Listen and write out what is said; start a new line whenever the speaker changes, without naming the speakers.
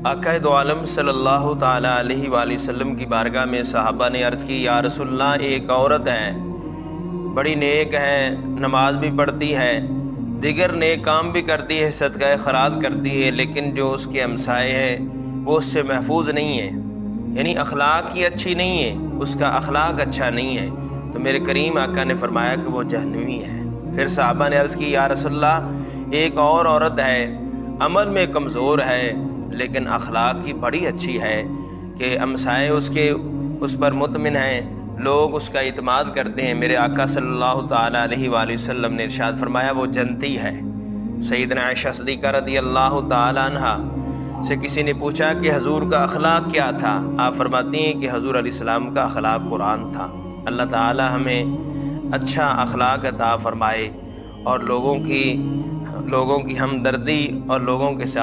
آقا دو عالم صلی اللہ تعالیٰ علیہ وآلہ وسلم کی بارگاہ میں صحابہ نے عرض کی، یا رسول اللہ، ایک عورت ہے، بڑی نیک ہے، نماز بھی پڑھتی ہے، دیگر نیک کام بھی کرتی ہے، صدقہ خیرات کرتی ہے، لیکن جو اس کے ہمسائے ہیں وہ اس سے محفوظ نہیں ہے، یعنی اخلاق ہی اچھی نہیں ہے، اس کا اخلاق اچھا نہیں ہے۔ تو میرے کریم آقا نے فرمایا کہ وہ جہنمی ہے۔ پھر صحابہ نے عرض کی، یا رسول اللہ، ایک اور عورت ہے، عمل میں کمزور ہے لیکن اخلاق کی بڑی اچھی ہے کہ ہمسائے اس پر مطمئن ہیں، لوگ اس کا اعتماد کرتے ہیں۔ میرے آقا صلی اللہ تعالیٰ علیہ وآلہ وسلم نے ارشاد فرمایا وہ جنتی ہے۔ سیدنا عائشہ صدیقہ رضی اللہ تعالیٰ عنہا سے کسی نے پوچھا کہ حضور کا اخلاق کیا تھا؟ آپ فرماتی ہیں کہ حضور علیہ السلام کا اخلاق قرآن تھا۔ اللہ تعالیٰ ہمیں اچھا اخلاق عطا فرمائے اور لوگوں کی ہمدردی اور لوگوں کے ساتھ